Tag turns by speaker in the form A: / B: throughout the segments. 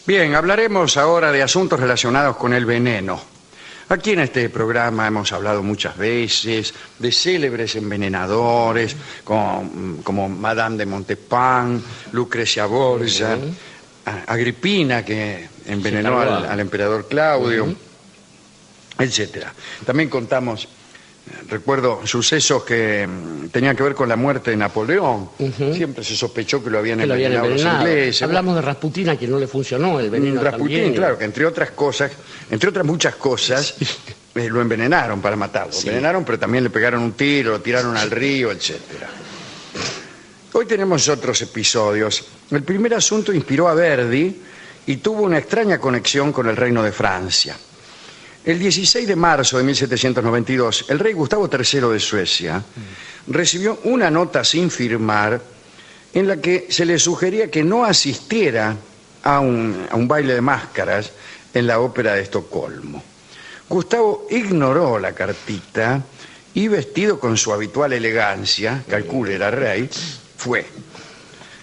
A: Bien, hablaremos ahora de asuntos relacionados con el veneno. Aquí en este programa hemos hablado muchas veces de célebres envenenadores como Madame de Montespan, Lucrecia Borgia, Agripina, que envenenó al emperador Claudio, etcétera. También contamos, recuerdo sucesos que tenían que ver con la muerte de Napoleón. Siempre se sospechó que lo habían envenenado los ingleses.
B: Hablamos de Rasputín, a quien no le funcionó el veneno.
A: Rasputín,
B: también.
A: claro, que entre otras muchas cosas, lo envenenaron para matarlo.
B: Sí.
A: Envenenaron, pero también le pegaron un tiro, lo tiraron al río, etcétera. Hoy tenemos otros episodios. El primer asunto inspiró a Verdi y tuvo una extraña conexión con el Reino de Francia. El 16 de marzo de 1792, el rey Gustavo III de Suecia recibió una nota sin firmar en la que se le sugería que no asistiera a un baile de máscaras en la ópera de Estocolmo. Gustavo ignoró la cartita y, vestido con su habitual elegancia, calcule, era rey, fue.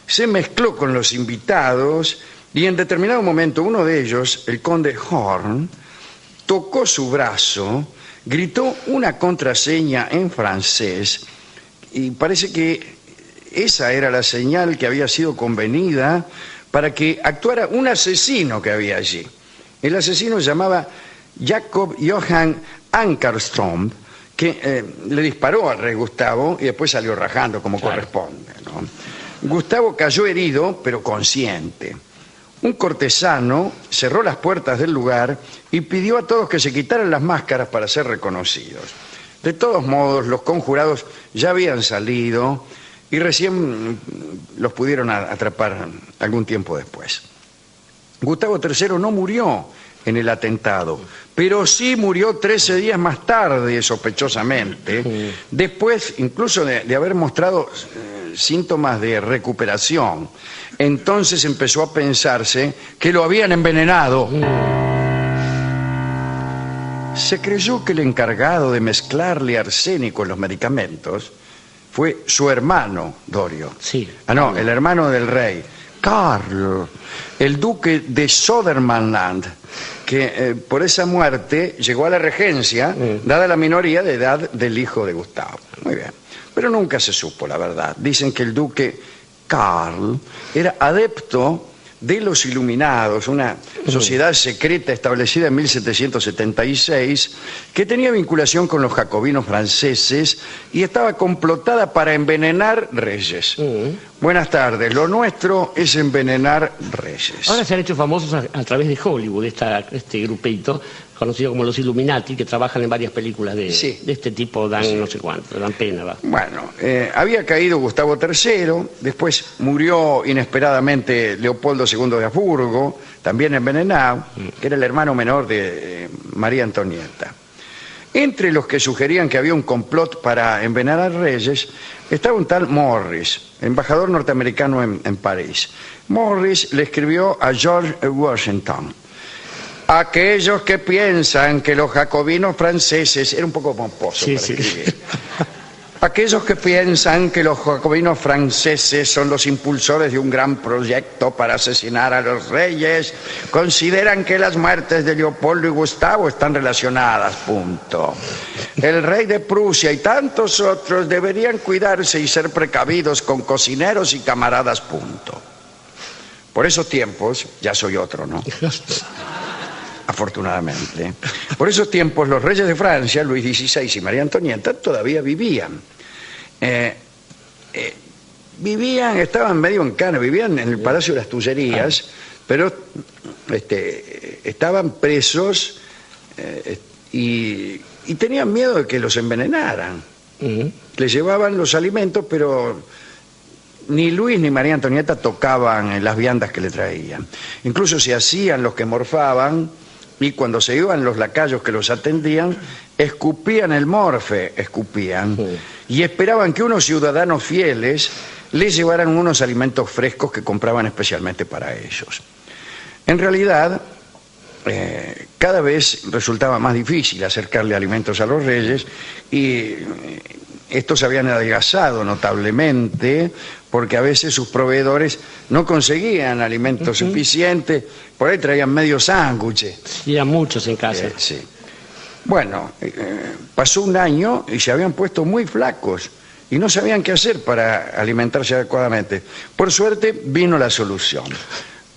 A: Se mezcló con los invitados y en determinado momento uno de ellos, el conde Horn, tocó su brazo, gritó una contraseña en francés y parece que esa era la señal que había sido convenida para que actuara un asesino que había allí. El asesino se llamaba Jacob Johann Ankerström, que le disparó al rey Gustavo y después salió rajando como corresponde, ¿no? Gustavo cayó herido, pero consciente. Un cortesano cerró las puertas del lugar y pidió a todos que se quitaran las máscaras para ser reconocidos. De todos modos, los conjurados ya habían salido y recién los pudieron atrapar algún tiempo después. Gustavo III no murió en el atentado, pero sí murió 13 días más tarde, sospechosamente, después incluso de haber mostrado síntomas de recuperación. Entonces empezó a pensarse que lo habían envenenado. Se creyó que el encargado de mezclarle arsénico en los medicamentos fue su hermano, Dorio.
B: Sí.
A: No, el hermano del rey, Carl, el duque de Södermanland, que por esa muerte llegó a la regencia, dada la minoría de edad del hijo de Gustavo. Muy bien. Pero nunca se supo la verdad. Dicen que el duque Carl era adepto de los Iluminados, una sociedad secreta establecida en 1776 que tenía vinculación con los jacobinos franceses y estaba complotada para envenenar reyes. Buenas tardes, lo nuestro es envenenar reyes.
B: Ahora se han hecho famosos a través de Hollywood, este grupito conocido como los Illuminati, que trabajan en varias películas de este tipo, dan no sé cuánto, dan pena. Va.
A: Bueno, había caído Gustavo III, después murió inesperadamente Leopoldo II de Habsburgo, también envenenado, que era el hermano menor de María Antonieta. Entre los que sugerían que había un complot para envenenar reyes, estaba un tal Morris, embajador norteamericano en París. Morris le escribió a George Washington: aquellos que piensan que los jacobinos franceses... Era un poco pomposo para escribir. Aquellos que piensan que los jacobinos franceses son los impulsores de un gran proyecto para asesinar a los reyes, consideran que las muertes de Leopoldo y Gustavo están relacionadas, punto. El rey de Prusia y tantos otros deberían cuidarse y ser precavidos con cocineros y camaradas, punto. Por esos tiempos, ya soy otro, ¿no? Afortunadamente. Por esos tiempos los reyes de Francia, Luis XVI y María Antonieta, todavía vivían. Estaban medio en cana, vivían en el Palacio de las Tullerías, pero estaban presos y tenían miedo de que los envenenaran. Les llevaban los alimentos, pero ni Luis ni María Antonieta tocaban las viandas que le traían. Incluso se hacían los que morfaban, y cuando se iban los lacayos que los atendían, escupían el morfe, y esperaban que unos ciudadanos fieles les llevaran unos alimentos frescos que compraban especialmente para ellos. En realidad, cada vez resultaba más difícil acercarle alimentos a los reyes y estos habían adelgazado notablemente porque a veces sus proveedores no conseguían alimentos suficientes, por ahí traían medio sándwich.
B: Y eran muchos en casa.
A: Sí. Bueno, pasó un año y se habían puesto muy flacos y no sabían qué hacer para alimentarse adecuadamente. Por suerte vino la solución.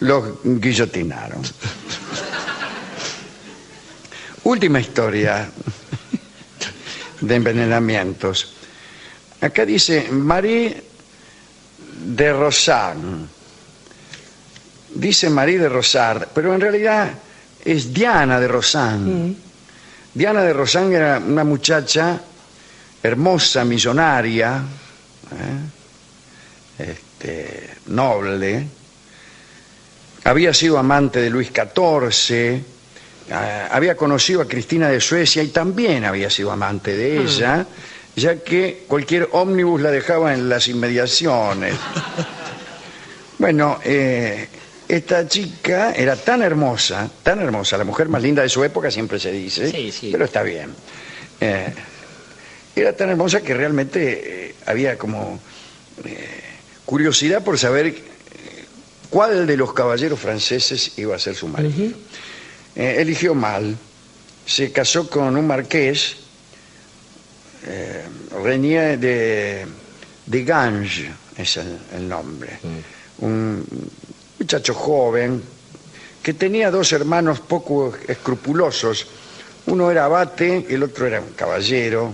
A: Los guillotinaron. Última historia de envenenamientos. Acá dice Marie de Rosan. Dice Marie de Rosard, pero en realidad es Diana de Rosan. Diana de Rosan era una muchacha hermosa, millonaria, noble. Había sido amante de Luis XIV, había conocido a Cristina de Suecia y también había sido amante de ella, ya que cualquier ómnibus la dejaba en las inmediaciones. Bueno, esta chica era tan hermosa, la mujer más linda de su época siempre se dice,
B: sí.
A: Pero está bien. Era tan hermosa que realmente había como curiosidad por saber cuál de los caballeros franceses iba a ser su marido. Eligió mal, se casó con un marqués, Renier de Ganges es el nombre, un muchacho joven que tenía dos hermanos poco escrupulosos. Uno era abate, el otro era un caballero,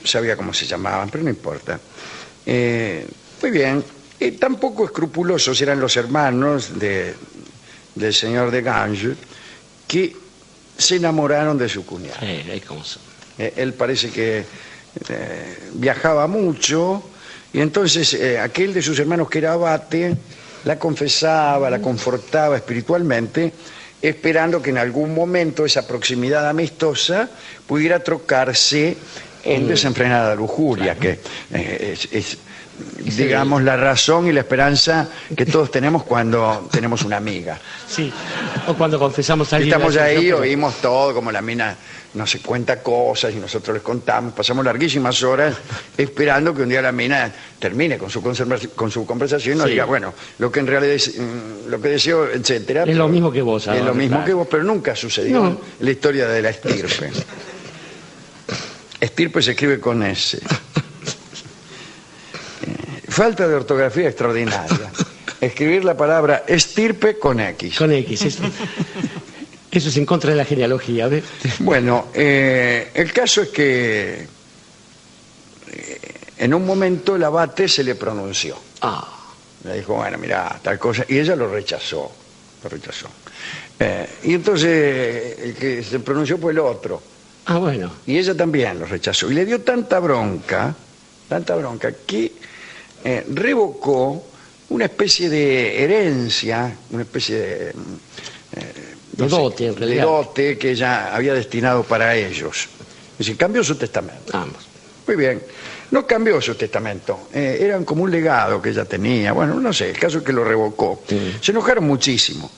A: no sabía cómo se llamaban, pero no importa. Muy bien, tan poco escrupulosos eran los hermanos del señor de Ganges que se enamoraron de su cuñado. Él parece que viajaba mucho y entonces aquel de sus hermanos que era abate la confesaba, la confortaba espiritualmente, esperando que en algún momento esa proximidad amistosa pudiera trocarse en desenfrenada lujuria, que es digamos, la razón y la esperanza que todos tenemos cuando tenemos una amiga.
B: Sí, o cuando confesamos a alguien.
A: Estamos ahí, oímos todo, como la mina nos cuenta cosas y nosotros les contamos, pasamos larguísimas horas esperando que un día la mina termine con su conversación y nos diga, bueno, lo que en realidad es, lo que deseo, etcétera.
B: Es lo mismo que vos.
A: Es lo mismo que vos, pero nunca sucedió en la historia de la estirpe. Estirpe se escribe con S. Falta de ortografía extraordinaria. Escribir la palabra estirpe con X.
B: Con X. Eso es en contra de la genealogía. ¿Ves?
A: Bueno, el caso es que en un momento el abate se le pronunció. Le dijo, bueno, mira, tal cosa. Y ella lo rechazó. Y entonces el que se pronunció fue el otro.
B: Bueno.
A: Y ella también lo rechazó. Y le dio tanta bronca que revocó una especie de herencia, una especie de
B: dote, en realidad.
A: De dote que ella había destinado para ellos. Es decir, cambió su testamento. Muy bien. No cambió su testamento. Era como un legado que ella tenía. Bueno, no sé, el caso es que lo revocó. Se enojaron muchísimo.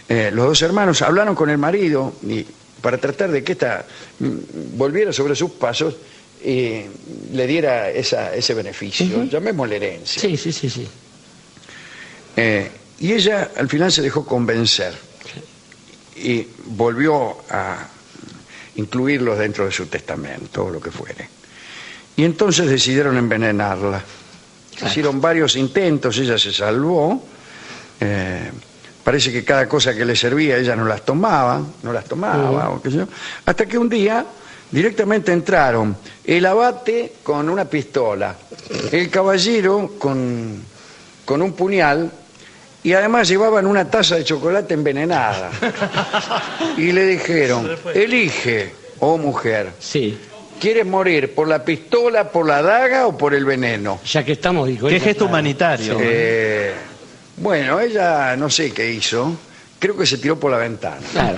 A: Los dos hermanos hablaron con el marido y para tratar de que ésta volviera sobre sus pasos y le diera ese beneficio, llamémosle herencia.
B: Sí.
A: Y ella al final se dejó convencer y volvió a incluirlos dentro de su testamento o lo que fuere. Y entonces decidieron envenenarla. Hicieron varios intentos, ella se salvó. Parece que cada cosa que le servía ella no las tomaba, o qué sé yo, hasta que un día directamente entraron el abate con una pistola, el caballero con un puñal y además llevaban una taza de chocolate envenenada. Y le dijeron, elige, oh mujer, ¿quieres morir por la pistola, por la daga o por el veneno?
B: Ya que estamos, dijo.
C: ¿Qué gesto humanitario?
A: Bueno, ella no sé qué hizo, creo que se tiró por la ventana.
B: Claro.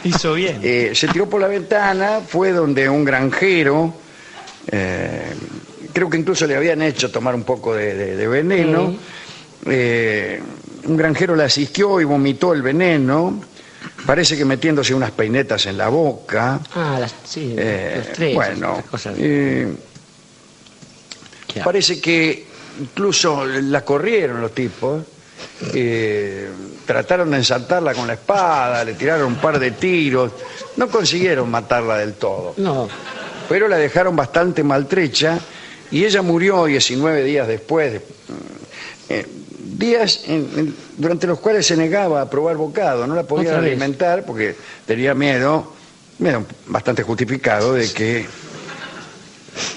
C: Hizo bien.
A: Se tiró por la ventana, fue donde un granjero, creo que incluso le habían hecho tomar un poco de veneno. Un granjero la asistió y vomitó el veneno. parece que metiéndose unas peinetas en la boca.
B: Sí, los tres,
A: bueno, parece que incluso la corrieron los tipos, trataron de ensartarla con la espada, le tiraron un par de tiros, no consiguieron matarla del todo.
B: No.
A: Pero la dejaron bastante maltrecha y ella murió 19 días después, durante los cuales se negaba a probar bocado, no la podían alimentar porque tenía miedo bastante justificado de que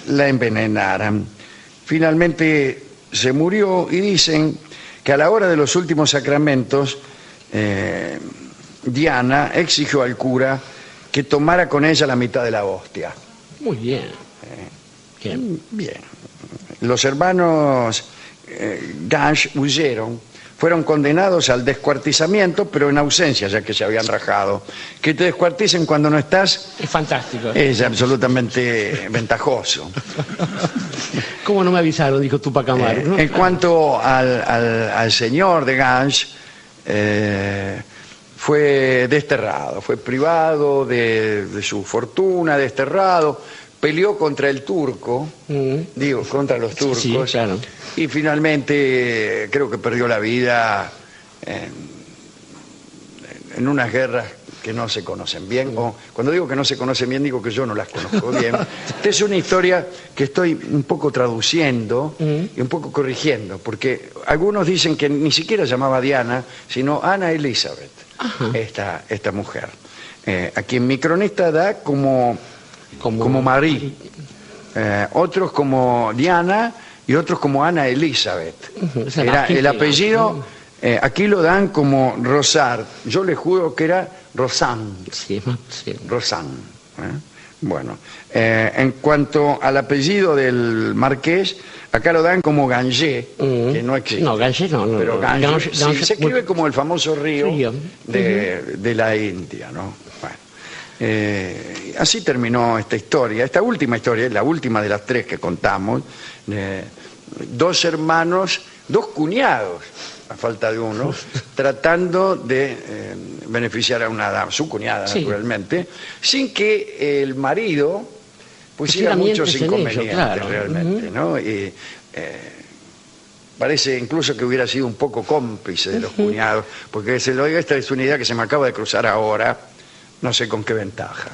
A: la envenenaran. Finalmente se murió y dicen que a la hora de los últimos sacramentos, Diana exigió al cura que tomara con ella la mitad de la hostia.
B: Muy bien.
A: Bien. Los hermanos Gange huyeron, fueron condenados al descuartizamiento, pero en ausencia, ya que se habían rajado. Que te descuarticen cuando no estás...
B: Es fantástico.
A: Es absolutamente ventajoso.
B: ¿Cómo no me avisaron? Dijo Tupac Amaru, ¿no?
A: En cuanto al señor de Gange, fue desterrado, fue privado de su fortuna, desterrado, peleó contra el turco, contra los turcos,
B: sí, claro.
A: Y finalmente creo que perdió la vida en unas guerras que no se conocen bien, o cuando digo que no se conocen bien, digo que yo no las conozco bien. Esta es una historia que estoy un poco traduciendo y un poco corrigiendo, porque algunos dicen que ni siquiera llamaba Diana, sino Ana Elizabeth, esta mujer. A quien mi cronista da como Marie, otros como Diana y otros como Ana Elizabeth. Era el apellido, aquí lo dan como Rosard, yo le juro que era Rosanne.
B: Sí.
A: Rosanne. Bueno, en cuanto al apellido del marqués, acá lo dan como Gange, que no existe.
B: No, Gange no.
A: Pero Gange sí, se escribe como el famoso río de la India, ¿no? Bueno, así terminó esta historia. Esta última historia es la última de las tres que contamos. Dos hermanos, dos cuñados, a falta de uno, tratando de beneficiar a una dama, su cuñada naturalmente, sin que el marido pusiera muchos inconvenientes realmente, ¿no? Y parece incluso que hubiera sido un poco cómplice de los cuñados, porque esta es una idea que se me acaba de cruzar ahora, no sé con qué ventaja.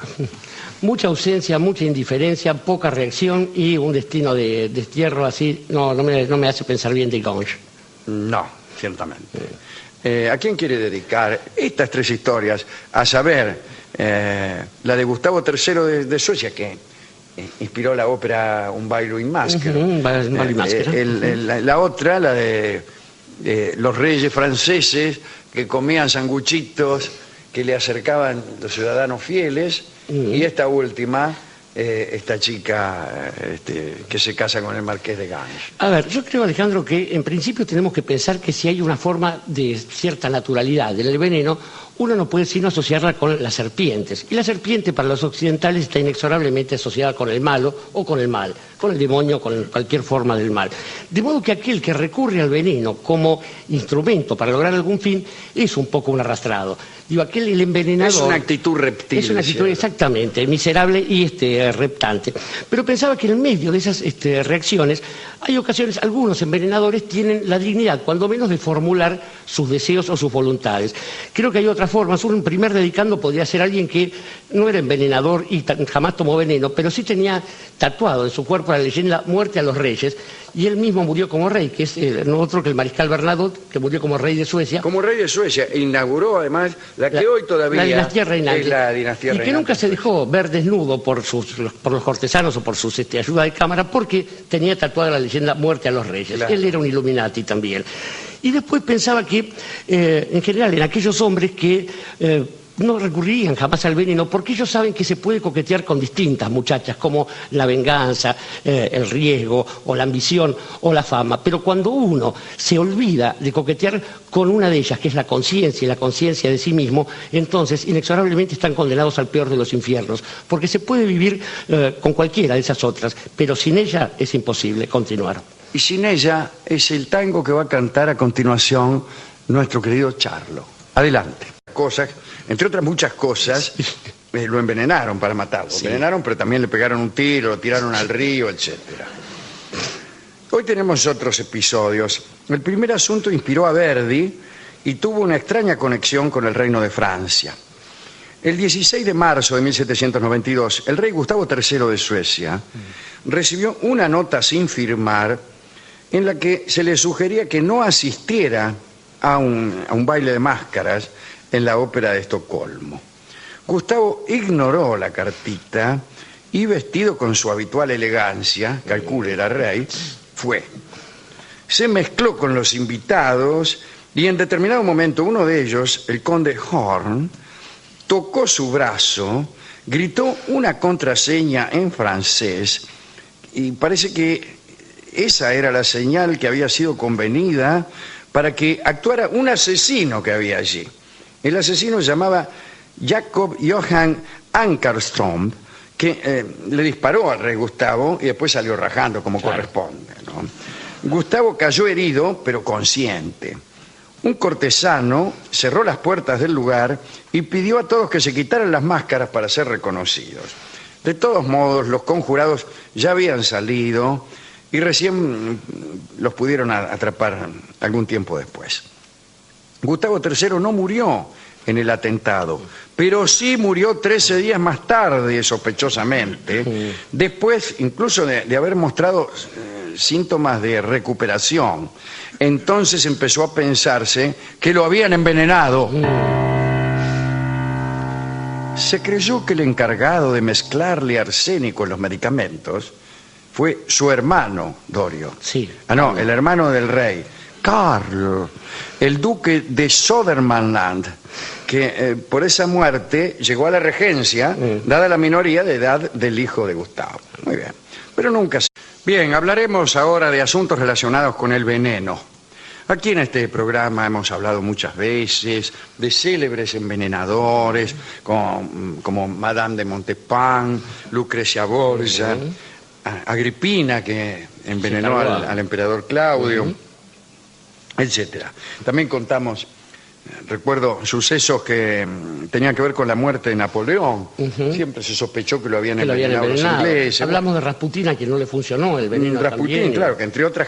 B: Mucha ausencia, mucha indiferencia, poca reacción y un destino de destierro así, no me hace pensar bien de Gange.
A: No, ciertamente. ¿A quién quiere dedicar estas tres historias? A saber, la de Gustavo III de Suecia, que inspiró la ópera Un baile in maschera. La otra, la de los reyes franceses que comían sanguchitos que le acercaban los ciudadanos fieles, y esta última, esta chica que se casa con el marqués de Gange.
B: A ver, yo creo, Alejandro, que en principio tenemos que pensar que si hay una forma de cierta naturalidad del veneno, uno no puede sino asociarla con las serpientes. Y la serpiente para los occidentales está inexorablemente asociada con el malo o con el mal, con el demonio, con cualquier forma del mal. De modo que aquel que recurre al veneno como instrumento para lograr algún fin es un poco un arrastrado. Digo, el envenenador...
A: Es una actitud reptil.
B: Es una actitud exactamente, miserable y reptante. Pero pensaba que en medio de esas reacciones hay ocasiones, algunos envenenadores tienen la dignidad, cuando menos, de formular sus deseos o sus voluntades. Creo que hay otras formas. Un primer dedicando podría ser alguien que no era envenenador y jamás tomó veneno, pero sí tenía tatuado en su cuerpo la leyenda Muerte a los Reyes, y él mismo murió como rey, que es no otro que el mariscal Bernadotte, que murió como rey de Suecia. Como rey de Suecia,
A: inauguró además la que hoy todavía
B: es la dinastía
A: reinante.
B: Y que nunca se dejó ver desnudo por los cortesanos o por sus ayuda de cámara, porque tenía tatuada la leyenda Muerte a los Reyes. Claro. Él era un Illuminati también. Y después pensaba que, en general, en aquellos hombres que no recurrirían jamás al veneno, porque ellos saben que se puede coquetear con distintas muchachas, como la venganza, el riesgo, o la ambición, o la fama. Pero cuando uno se olvida de coquetear con una de ellas, que es la conciencia y la conciencia de sí mismo, entonces inexorablemente están condenados al peor de los infiernos, porque se puede vivir con cualquiera de esas otras, pero sin ella es imposible continuar.
A: Y sin ella es el tango que va a cantar a continuación nuestro querido Charlo. Adelante. cosas, entre otras muchas cosas, lo envenenaron para matarlo. Lo envenenaron, pero también le pegaron un tiro, lo tiraron al río, etcétera. Hoy tenemos otros episodios. El primer asunto inspiró a Verdi y tuvo una extraña conexión con el Reino de Francia. El 16 de marzo de 1792, el rey Gustavo III de Suecia recibió una nota sin firmar en la que se le sugería que no asistiera a un baile de máscaras en la ópera de Estocolmo. Gustavo ignoró la cartita y, vestido con su habitual elegancia, calcule, era rey, fue. Se mezcló con los invitados y en determinado momento uno de ellos, el conde Horn, tocó su brazo, gritó una contraseña en francés y parece que esa era la señal que había sido convenida para que actuara un asesino que había allí. El asesino se llamaba Jacob Johann Ankerström, que le disparó al rey Gustavo y después salió rajando como corresponde, ¿no? Gustavo cayó herido, pero consciente. Un cortesano cerró las puertas del lugar y pidió a todos que se quitaran las máscaras para ser reconocidos. De todos modos, los conjurados ya habían salido y recién los pudieron atrapar algún tiempo después. Gustavo III no murió en el atentado, pero sí murió 13 días más tarde, sospechosamente, después incluso de haber mostrado síntomas de recuperación. Entonces empezó a pensarse que lo habían envenenado. Se creyó que el encargado de mezclarle arsénico en los medicamentos fue su hermano, Dorio.
B: Sí.
A: Ah, no, el hermano del rey, Carl, el duque de Södermanland, que por esa muerte llegó a la regencia, dada la minoría de edad del hijo de Gustavo. Muy bien, pero nunca se... Bien, hablaremos ahora de asuntos relacionados con el veneno. Aquí en este programa hemos hablado muchas veces de célebres envenenadores como Madame de Montespan, Lucrecia Borgia, Agripina, que envenenó al emperador Claudio, etcétera. También contamos, recuerdo, sucesos que tenían que ver con la muerte de Napoleón. Siempre se sospechó que lo habían envenenado los ingleses.
B: Hablamos de Rasputina, que no le funcionó el veneno
A: Rasputín,
B: también.
A: claro, que entre otras